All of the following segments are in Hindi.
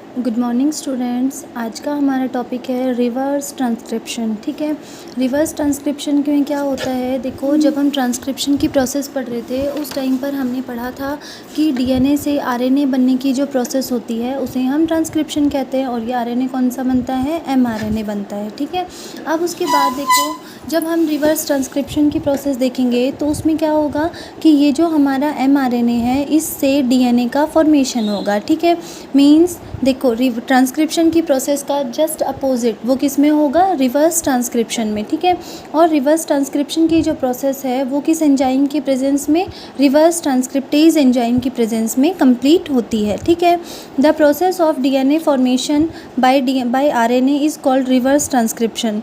Good morning students. आज का हमारा टॉपिक है रिवर्स ट्रांसक्रिप्शन। ठीक है, रिवर्स ट्रांसक्रिप्शन में क्या होता है, देखो जब हम ट्रांसक्रिप्शन की प्रोसेस पढ़ रहे थे उस टाइम पर हमने पढ़ा था कि डीएनए से आरएनए बनने की जो प्रोसेस होती है उसे हम ट्रांसक्रिप्शन कहते हैं और ये आरएनए कौन सा बनता है, एमआरएनए बनता है। ठीक है, अब उसके बाद देखो जब हम रिवर्स ट्रांसक्रिप्शन की प्रोसेस देखेंगे तो उसमें क्या होगा कि ये जो हमारा एमआरएनए है इससे डीएनए का फॉर्मेशन होगा। ठीक है, मीन्स देखो ट्रांसक्रिप्शन की प्रोसेस का जस्ट अपोजिट वो किस में होगा, रिवर्स ट्रांसक्रिप्शन में। ठीक है, और रिवर्स ट्रांसक्रिप्शन की जो प्रोसेस है वो किस एंजाइम की प्रेजेंस में, रिवर्स ट्रांसक्रिप्टेज एंजाइम की प्रेजेंस में कंप्लीट होती है। ठीक है, the process of DNA formation by RNA is called reverse transcription.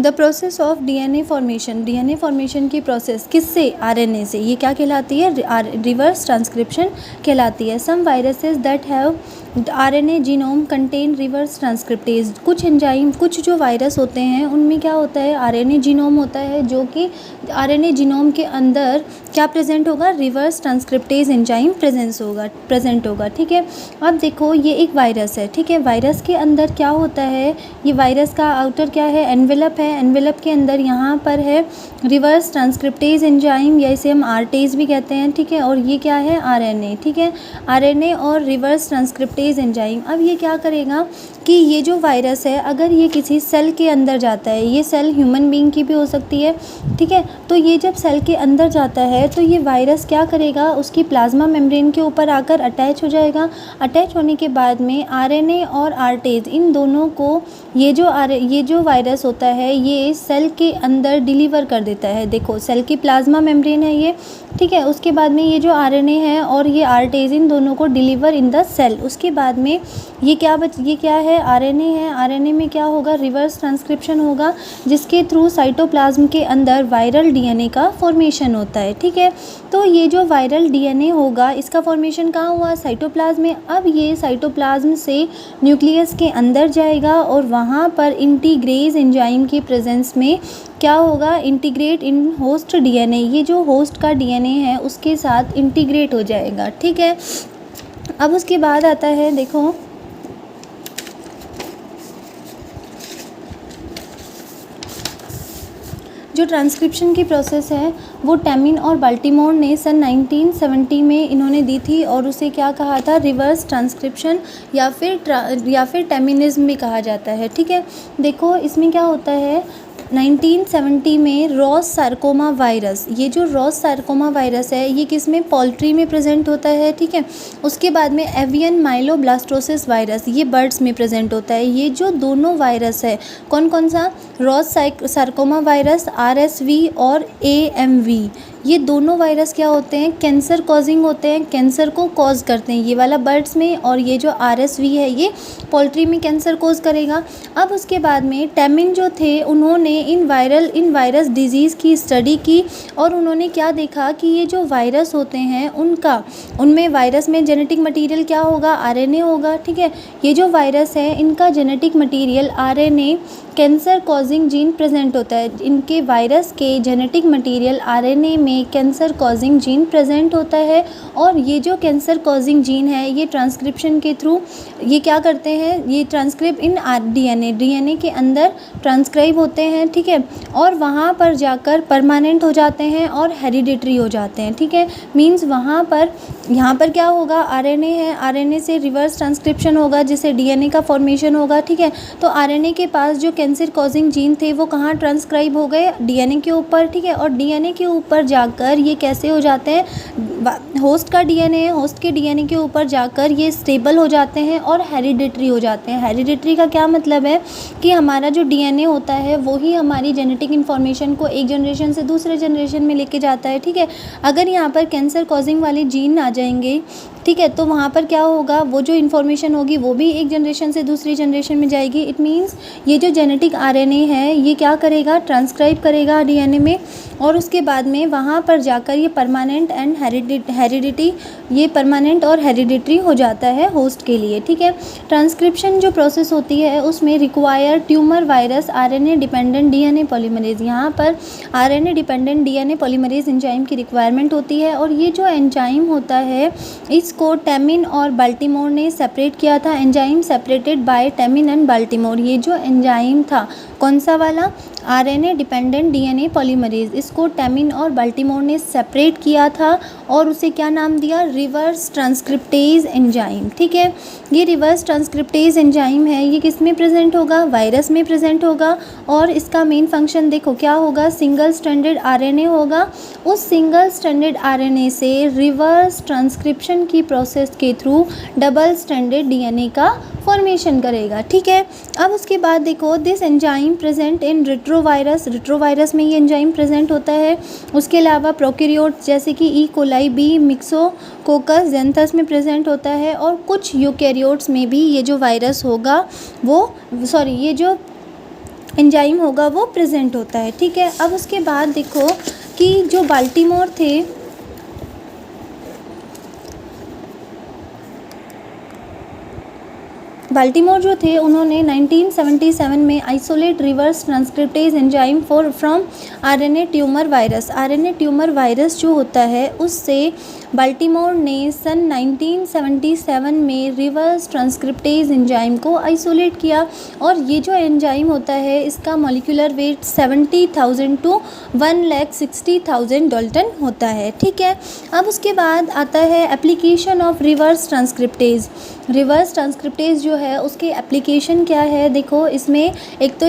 The process of DNA formation की प्रोसेस किससे, आरएनए से, ये क्या कहलाती है, रिवर्स ट्रांसक्रिप्शन कहलाती है। Some viruses that have RNA genome contain reverse transcriptase. कुछ एंजाइम, कुछ जो वायरस होते हैं उनमें क्या होता है, आरएनए जीनोम होता है, जो कि आरएनए जीनोम के अंदर क्या प्रेजेंट होगा, रिवर्स ट्रांसक्रिप्टेज एंजाइम प्रेजेंट होगा। ठीक है, अब देखो ये एक वायरस है। ठीक है, वायरस के अंदर क्या होता है, ये वायरस का आउटर क्या है, एनवेलप है। एनवेलप के अंदर यहाँ पर है रिवर्स ट्रांसक्रिप्टेज एंजाइम, या इसे हम आरटेज भी कहते हैं। ठीक है, और ये क्या है, आरएनए। ठीक है, आरएनए और रिवर्स ट्रांसक्रिप्टेज एंजाइम। अब ये क्या करेगा कि ये जो वायरस है अगर ये किसी सेल के अंदर जाता है, ये सेल ह्यूमन बीइंग की भी हो सकती है। ठीक है, तो ये जब सेल के अंदर जाता है तो ये वायरस क्या करेगा, उसकी प्लाज्मा मेम्ब्रेन के ऊपर आकर अटैच हो जाएगा। अटैच होने के बाद में आरएनए और आरटेज इन दोनों को ये जो वायरस होता है ये सेल के अंदर डिलीवर कर देता है। देखो सेल की प्लाज्मा मेम्ब्रेन है ये। ठीक है, उसके बाद में ये जो आरएनए है और ये आरटेज इन दोनों को डिलीवर इन द सेल। उसके बाद में ये क्या है, आरएनए है। आरएनए में क्या होगा, रिवर्स ट्रांसक्रिप्शन होगा, जिसके थ्रू साइटोप्लाज्म के अंदर वायरल डीएनए का फॉर्मेशन होता है। ठीक है, तो ये जो वायरल डीएनए होगा इसका फॉर्मेशन कहाँ हुआ, साइटोप्लाज्म में। अब ये साइटोप्लाज्म से न्यूक्लियस के अंदर जाएगा और वहाँ पर इंटीग्रेज एंजाइम की प्रेजेंस में क्या होगा, इंटीग्रेट इन होस्ट डीएनए। ये जो होस्ट का डीएनए है उसके साथ इंटीग्रेट हो जाएगा। ठीक है, अब उसके बाद आता है, देखो जो ट्रांसक्रिप्शन की प्रोसेस है वो टैमिन और बाल्टीमोर ने सन 1970 में इन्होंने दी थी और उसे क्या कहा था, रिवर्स ट्रांसक्रिप्शन या फिर टैमिनिज्म भी कहा जाता है। ठीक है, देखो इसमें क्या होता है, 1970 में रॉस सार्कोमा वायरस, ये जो रॉस सार्कोमा वायरस है ये किस में, पोल्ट्री में प्रेजेंट होता है। ठीक है, उसके बाद में एवियन माइलोब्लास्टोसिस वायरस, ये बर्ड्स में प्रेजेंट होता है। ये जो दोनों वायरस है कौन कौन सा, रॉस सार्कोमा वायरस आरएसवी और एएमवी, ये दोनों वायरस क्या होते हैं, कैंसर कॉजिंग होते हैं, कैंसर को कॉज करते हैं। ये वाला बर्ड्स में और ये जो आरएसवी है ये पोल्ट्री में कैंसर कॉज करेगा। अब उसके बाद में टैमिन जो थे उन्होंने इन वायरस डिजीज़ की स्टडी की और उन्होंने क्या देखा कि ये जो वायरस होते हैं उनमें वायरस में जेनेटिक मटीरियल क्या होगा, आरएनए होगा। ठीक है, ये जो वायरस है इनका genetic material RNA cancer causing gene present होता है। इनके वायरस के जेनेटिक मटीरियल आरएनए में कैंसर कॉजिंग जीन प्रेजेंट होता है और ये जो कैंसर कॉजिंग जीन है ये ट्रांसक्रिप्शन के थ्रू ये क्या करते हैं, ये ट्रांसक्रिप्ट इन डीएनए के अंदर ट्रांसक्राइब होते हैं। ठीक है, और वहाँ पर जाकर परमानेंट हो जाते हैं और हेरिडिटरी हो जाते हैं। ठीक है, मीन्स यहाँ पर क्या होगा, आरएनए है, आरएनए से रिवर्स ट्रांसक्रिप्शन होगा जिससे डीएनए का फॉर्मेशन होगा। ठीक है, तो आरएनए के पास जो कैंसर कॉजिंग जीन थे वो कहाँ ट्रांसक्राइब हो गए, डीएनए के ऊपर। ठीक है, और डीएनए के ऊपर जाकर ये कैसे हो जाते हैं, होस्ट का डीएनए है, होस्ट के डीएनए के ऊपर जाकर ये स्टेबल हो जाते हैं और हेरिडिटरी हो जाते हैं। हेरिडिटरी का क्या मतलब है कि हमारा जो डीएनए होता है वो ही हमारी जेनेटिक इन्फॉर्मेशन को एक जनरेशन से दूसरे जनरेशन में लेके जाता है। ठीक है, अगर यहाँ पर कैंसर कॉजिंग वाले जीन आ जाएंगे, ठीक है, तो वहाँ पर क्या होगा, वो जो इन्फॉर्मेशन होगी वो भी एक जनरेशन से दूसरी जनरेशन में जाएगी। इट मीन्स ये जो जेनेटिक आरएनए है ये क्या करेगा, ट्रांसक्राइब करेगा डीएनए में और उसके बाद में वहाँ पर जाकर ये परमानेंट एंड हेरिडिटी, ये परमानेंट और हेरिडिटरी हो जाता है होस्ट के लिए। ठीक है, ट्रांसक्रिप्शन जो प्रोसेस होती है उसमें require tumour virus RNA dependent DNA polymerase, यहाँ पर RNA dependent DNA polymerase enzyme की रिक्वायरमेंट होती है और ये जो एंजाइम होता है इस इसको टेमिन और बाल्टीमोर ने सेपरेट किया था। Enzyme separated by Temin and Baltimore. ये जो एंजाइम था कौन सा वाला, आरएनए डिपेंडेंट डीएनए पॉलीमरेज, इसको टेमिन और बाल्टीमोर ने सेपरेट किया था और उसे क्या नाम दिया, रिवर्स ट्रांसक्रिप्टेज एंजाइम। ठीक है, ये रिवर्स ट्रांसक्रिप्टेज एंजाइम है, ये किस में प्रेजेंट होगा, वायरस में प्रेजेंट होगा। और इसका मेन फंक्शन देखो क्या होगा, सिंगल स्ट्रैंडेड आरएनए होगा, उस सिंगल स्ट्रैंडेड आरएनए से रिवर्स ट्रांसक्रिप्शन की प्रोसेस के थ्रू डबल स्ट्रैंडेड डीएनए का फॉर्मेशन करेगा। ठीक है, अब उसके बाद देखो this enzyme present in retrovirus, retrovirus में ये एंजाइम प्रेजेंट होता है। उसके अलावा प्रोकैरियोट जैसे कि ई कोलाई, बी मिक्सोकोकस, ज़ेंथस में प्रेजेंट होता है। और कुछ यूकैरियोट्स में भी ये जो वायरस होगा ये जो एंजाइम होगा वो प्रेजेंट होता है। ठीक है, अब उसके बाद देखो कि जो बाल्टीमोर थे, बाल्टीमोर जो थे उन्होंने 1977 में isolate reverse transcriptase enzyme from RNA tumour virus. RNA tumour virus जो होता है उससे बाल्टीमोर ने सन 1977 में रिवर्स ट्रांसक्रिप्टेज एंजाइम को आइसोलेट किया। और ये जो एंजाइम होता है इसका मॉलिक्यूलर वेट 70,000 टू 1,60,000 डाल्टन होता है। ठीक है, अब उसके बाद आता है application of reverse transcriptase. Reverse transcriptase जो है उसकी एप्लीकेशन क्या है, देखो इसमें एक तो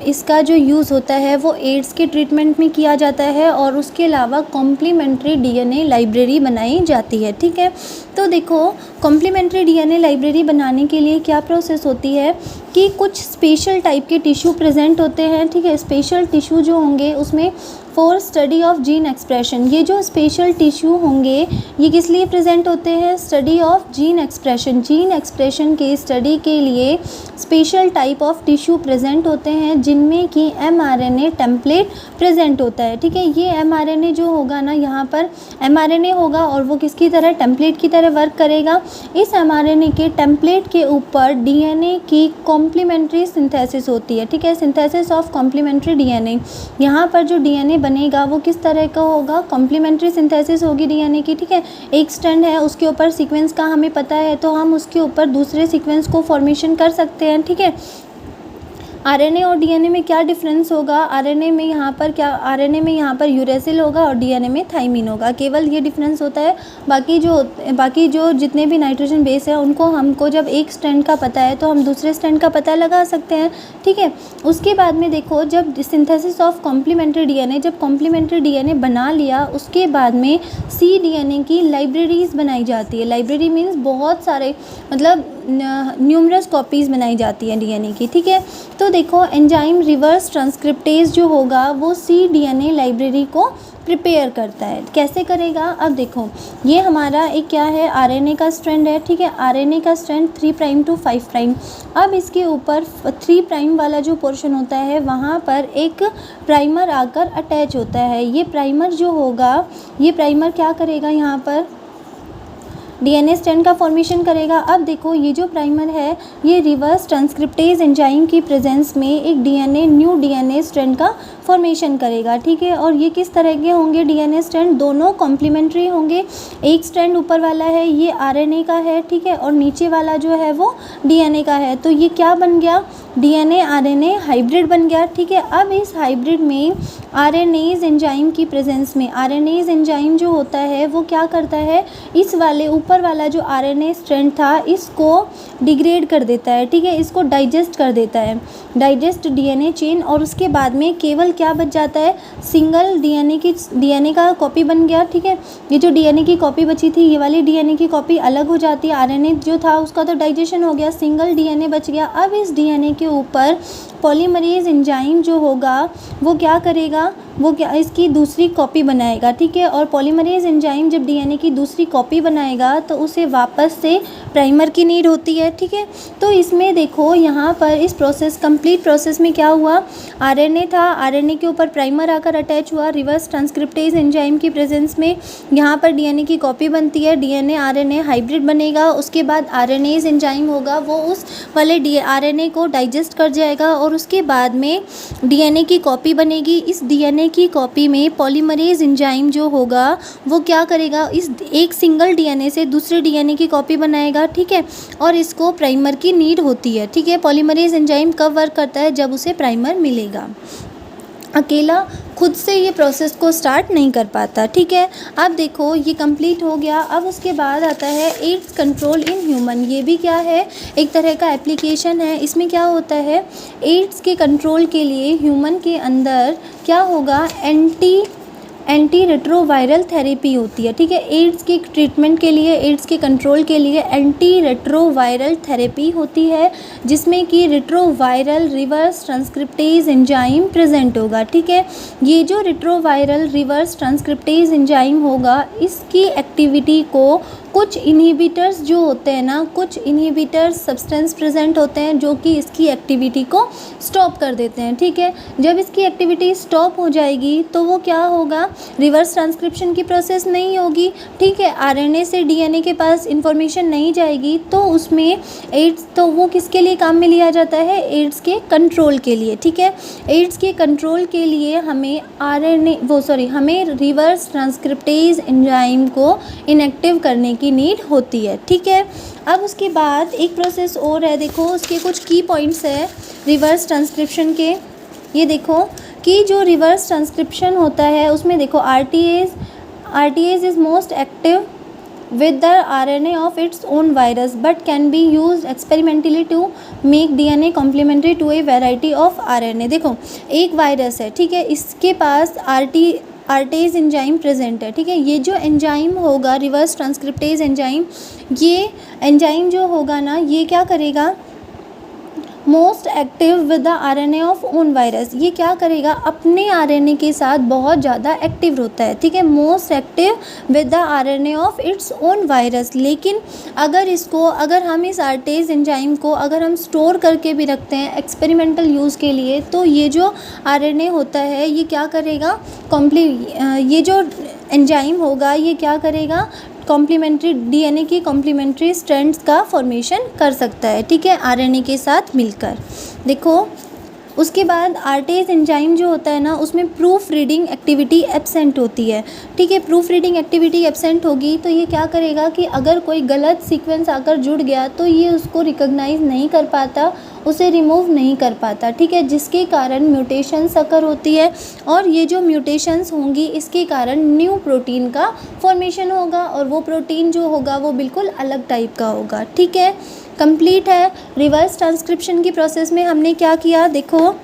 इसका जो यूज़ होता है वो एड्स के ट्रीटमेंट में किया जाता है और उसके अलावा कॉम्प्लीमेंट्री डीएनए लाइब्रेरी बनाई जाती है। ठीक है, तो देखो कॉम्प्लीमेंट्री डीएनए लाइब्रेरी बनाने के लिए क्या प्रोसेस होती है कि कुछ स्पेशल टाइप के टिश्यू प्रेजेंट होते हैं। ठीक है, स्पेशल टिश्यू जो होंगे उसमें for study of gene expression, ये जो स्पेशल टिश्यू होंगे ये किस लिए प्रेजेंट होते हैं, study of gene expression. Gene expression के स्टडी के लिए special type of tissue present होते हैं जिनमें कि एमआरएनए टेम्पलेट प्रेजेंट होता है। ठीक है, ये एमआरएनए जो होगा ना, यहाँ पर एमआरएनए होगा और वो किसकी तरह, टेम्पलेट की तरह वर्क करेगा। इस एमआरएनए के टेम्पलेट के ऊपर डीएनए की कॉम्प्लीमेंट्री सिंथेसिस होती है। ठीक है, सिंथेसिस ऑफ कॉम्प्लीमेंट्री डीएनए। यहाँ पर जो डीएनए बनेगा वो किस तरह का होगा, कॉम्प्लीमेंट्री सिंथेसिस होगी डीएनए की। ठीक है, एक स्ट्रैंड है उसके ऊपर सीक्वेंस का हमें पता है तो हम उसके ऊपर दूसरे सीक्वेंस को फॉर्मेशन कर सकते हैं। ठीक है, आरएनए और डीएनए में क्या डिफरेंस होगा, आरएनए में यहाँ पर यूरेसिल होगा और डीएनए में थाइमिन होगा, केवल ये डिफरेंस होता है। बाकी जो जितने भी नाइट्रोजन बेस है उनको हमको जब एक स्ट्रैंड का पता है तो हम दूसरे स्ट्रैंड का पता लगा सकते हैं। ठीक है, उसके बाद में देखो जब सिंथेसिस ऑफ कॉम्प्लीमेंट्री डीएनए, जब कॉम्प्लीमेंट्री डीएनए बना लिया उसके बाद में सी डीएनए की लाइब्रेरीज बनाई जाती है। लाइब्रेरी मीन्स बहुत सारे मतलब न्यूमरस कॉपीज़ बनाई जाती हैं डीएनए की। ठीक है, तो देखो एंजाइम रिवर्स ट्रांसक्रिप्टेज जो होगा वो सी डीएनए लाइब्रेरी को प्रिपेयर करता है। कैसे करेगा, अब देखो ये हमारा एक क्या है, आरएनए का स्ट्रैंड है। ठीक है, आरएनए का स्ट्रैंड 3 प्राइम टू 5 प्राइम। अब इसके ऊपर 3 प्राइम वाला जो पोर्शन होता है वहाँ पर एक प्राइमर आकर अटैच होता है। ये प्राइमर जो होगा, ये प्राइमर क्या करेगा, यहाँ पर डीएनए स्ट्रैंड का फॉर्मेशन करेगा। अब देखो ये जो प्राइमर है ये रिवर्स ट्रांसक्रिप्टेज एंजाइम की प्रेजेंस में एक न्यू डीएनए स्ट्रैंड का फॉर्मेशन करेगा। ठीक है, और ये किस तरह के होंगे डीएनए स्ट्रैंड, दोनों कॉम्प्लीमेंट्री होंगे। एक स्ट्रैंड ऊपर वाला है ये आरएनए का है। ठीक है, और नीचे वाला जो है वो डीएनए का है। तो ये क्या बन गया, डीएनए आरएनए हाइब्रिड बन गया। ठीक है, अब इस हाइब्रिड में आरएनएज एंजाइम की प्रेजेंस में आरएनएज एंजाइम जो होता है वो क्या करता है, इस वाले ऊपर वाला जो आरएनए स्ट्रैंड था इसको डिग्रेड कर देता है। ठीक है, इसको डाइजेस्ट कर देता है, डाइजेस्ट डीएनए चेन। और उसके बाद में केवल क्या बच जाता है, सिंगल डीएनए का कॉपी बन गया। ठीक है, ये जो डीएनए की कॉपी बची थी ये वाली डीएनए की कॉपी अलग हो जाती है। आरएनए जो था उसका तो डाइजेशन हो गया, सिंगल डीएनए बच गया। अब इस डीएनए के ऊपर पॉलीमरेज एंजाइम जो होगा वो क्या करेगा, वो क्या इसकी दूसरी कॉपी बनाएगा। ठीक है, और पॉलीमरेज एंजाइम जब डीएनए की दूसरी कॉपी बनाएगा तो उसे वापस से प्राइमर की नीड होती है। ठीक है, तो इसमें देखो यहाँ पर इस कंप्लीट प्रोसेस में क्या हुआ, आरएनए था, आरएनए के ऊपर प्राइमर आकर अटैच हुआ रिवर्स ट्रांसक्रिप्टेज एंजाइम की प्रेजेंस में। यहाँ पर डीएनए की कॉपी बनती है, डीएनए आरएनए हाइब्रिड बनेगा। उसके बाद आरएनएज एंजाइम होगा वो उस वाले आरएनए को डाइजेस्ट कर जाएगा और उसके बाद में डीएनए की कॉपी बनेगी। इस डीएनए डीएनए की कॉपी में पॉलीमरेज एंजाइम जो होगा वो क्या करेगा, इस एक सिंगल डीएनए से दूसरे डीएनए की कॉपी बनाएगा, ठीक है। और इसको प्राइमर की नीड होती है, ठीक है। पॉलीमरेज एंजाइम कब वर्क करता है, जब उसे प्राइमर मिलेगा। अकेला खुद से ये प्रोसेस को स्टार्ट नहीं कर पाता, ठीक है। अब देखो ये कंप्लीट हो गया। अब उसके बाद आता है एड्स कंट्रोल इन ह्यूमन। ये भी क्या है, एक तरह का एप्लीकेशन है। इसमें क्या होता है, एड्स के कंट्रोल के लिए ह्यूमन के अंदर क्या होगा, एंटी रेट्रोवायरल थेरेपी होती है, ठीक है। एड्स के ट्रीटमेंट के लिए, एड्स के कंट्रोल के लिए एंटी रेट्रोवायरल थेरेपी होती है, जिसमें कि retroviral reverse transcriptase enzyme present होगा, ठीक है। ये जो रेट्रोवायरल रिवर्स ट्रांसक्रिप्टेज एंजाइम होगा, इसकी एक्टिविटी को कुछ इनहिबिटर्स जो होते हैं ना, कुछ इनहिबिटर्स सब्सटेंस प्रेजेंट होते हैं जो कि इसकी एक्टिविटी को स्टॉप कर देते हैं, ठीक है। जब इसकी एक्टिविटी स्टॉप हो जाएगी तो वो क्या होगा, रिवर्स ट्रांसक्रिप्शन की प्रोसेस नहीं होगी, ठीक है। आरएनए से डीएनए के पास इंफॉर्मेशन नहीं जाएगी, तो उसमें एड्स, तो वो किसके लिए काम में लिया जाता है, एड्स के कंट्रोल के लिए, ठीक है। एड्स के कंट्रोल के लिए हमें हमें रिवर्स ट्रांसक्रिप्टेज एंजाइम को इनएक्टिव करने की नीड होती है, ठीक है। अब उसके बाद एक प्रोसेस और है, देखो उसके कुछ की पॉइंट्स है रिवर्स ट्रांसक्रिप्शन के। ये देखो कि जो रिवर्स ट्रांसक्रिप्शन होता है उसमें देखो RTase is most active with the RNA of its own virus but can be used experimentally to make DNA complementary to a variety of RNA। देखो एक वायरस है, ठीक है, इसके पास आरटीएज एंजाइम प्रेजेंट है, ठीक है। ये जो एंजाइम होगा रिवर्स ट्रांसक्रिप्टेज एंजाइम, ये एंजाइम जो होगा ना, ये क्या करेगा, most active with the RNA of own virus. ये क्या करेगा, अपने आरएनए के साथ बहुत ज़्यादा एक्टिव होता है, ठीक है। Most active with the RNA of its own virus. लेकिन अगर हम इस आरटीएज एंजाइम को अगर हम स्टोर करके भी रखते हैं एक्सपेरिमेंटल यूज़ के लिए, तो ये जो आरएनए होता है ये क्या करेगा, ये जो एंजाइम होगा ये क्या करेगा, कॉम्प्लीमेंट्री डीएनए की कॉम्प्लीमेंट्री स्ट्रैंड्स का फॉर्मेशन कर सकता है, ठीक है, आरएनए के साथ मिलकर। देखो उसके बाद आरटीएज एंजाइम जो होता है ना, उसमें प्रूफ रीडिंग एक्टिविटी एब्सेंट होती है, ठीक है। प्रूफ रीडिंग एक्टिविटी एब्सेंट होगी तो ये क्या करेगा कि अगर कोई गलत सीक्वेंस आकर जुड़ गया तो ये उसको रिकॉग्नाइज नहीं कर पाता, उसे रिमूव नहीं कर पाता, ठीक है, जिसके कारण म्यूटेशंस अकर होती है। और ये जो म्यूटेशंस होंगी इसके कारण न्यू प्रोटीन का फॉर्मेशन होगा, और वो प्रोटीन जो होगा वो बिल्कुल अलग टाइप का होगा, ठीक है। कंप्लीट है। रिवर्स ट्रांसक्रिप्शन की प्रोसेस में हमने क्या किया, देखो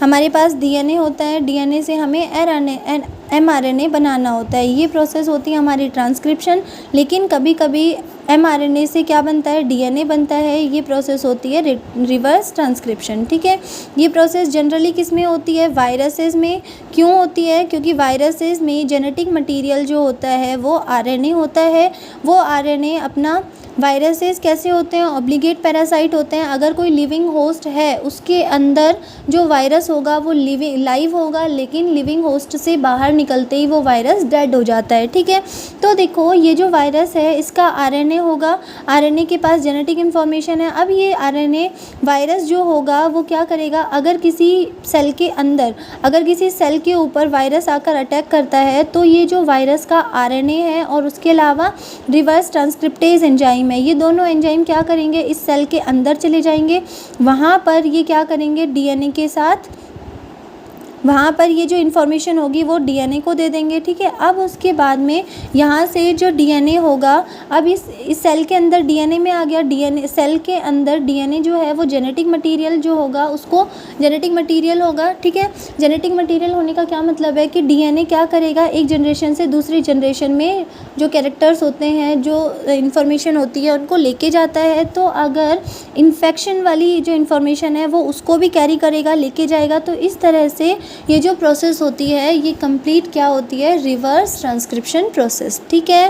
हमारे पास डीएनए होता है, डीएनए से हमें एमआरएनए बनाना होता है, ये प्रोसेस होती है हमारी ट्रांसक्रिप्शन। लेकिन कभी कभी एमआरएनए से क्या बनता है, डीएनए बनता है, ये प्रोसेस होती है रिवर्स ट्रांसक्रिप्शन, ठीक है। ये प्रोसेस जनरली किस में होती है, वायरसेस में। क्यों होती है, क्योंकि वायरसेस में जेनेटिक मटेरियल जो होता है वो आरएनए होता है। वो आरएनए अपना, वायरसेस कैसे होते हैं, ऑब्लिगेट पैरासाइट होते हैं। अगर कोई लिविंग होस्ट है उसके अंदर जो वायरस होगा वो लाइव होगा, लेकिन लिविंग होस्ट से बाहर निकलते ही वो वायरस डेड हो जाता है, ठीक है। तो देखो ये जो वायरस है इसका आरएनए होगा, आरएनए के पास जेनेटिक इन्फॉर्मेशन है। अब ये आरएनए वायरस जो होगा वो क्या करेगा, अगर किसी सेल के अंदर, अगर किसी सेल के ऊपर वायरस आकर अटैक करता है तो ये जो वायरस का आरएनए है और उसके अलावा रिवर्स ट्रांसक्रिप्टेज एंजाइम है, ये दोनों एंजाइम क्या करेंगे, इस सेल के अंदर चले जाएंगे। वहाँ पर ये क्या करेंगे, डीएनए के साथ, वहाँ पर ये जो इन्फॉर्मेशन होगी वो डीएनए को दे देंगे, ठीक है। अब उसके बाद में यहाँ से जो डीएनए होगा, अब इस सेल के अंदर डीएनए में आ गया, डीएनए सेल के अंदर डीएनए जो है वो जेनेटिक मटेरियल जो होगा उसको जेनेटिक मटेरियल होगा, ठीक है। जेनेटिक मटेरियल होने का क्या मतलब है कि डीएनए क्या करेगा, एक जनरेशन से दूसरी जनरेशन में जो कैरेक्टर्स होते हैं, जो इन्फॉर्मेशन होती है उनको लेके जाता है। तो अगर इन्फेक्शन वाली जो इन्फॉर्मेशन है वो उसको भी कैरी करेगा, लेके जाएगा। तो इस तरह से ये जो प्रोसेस होती है ये कंप्लीट क्या होती है, रिवर्स ट्रांसक्रिप्शन प्रोसेस, ठीक है।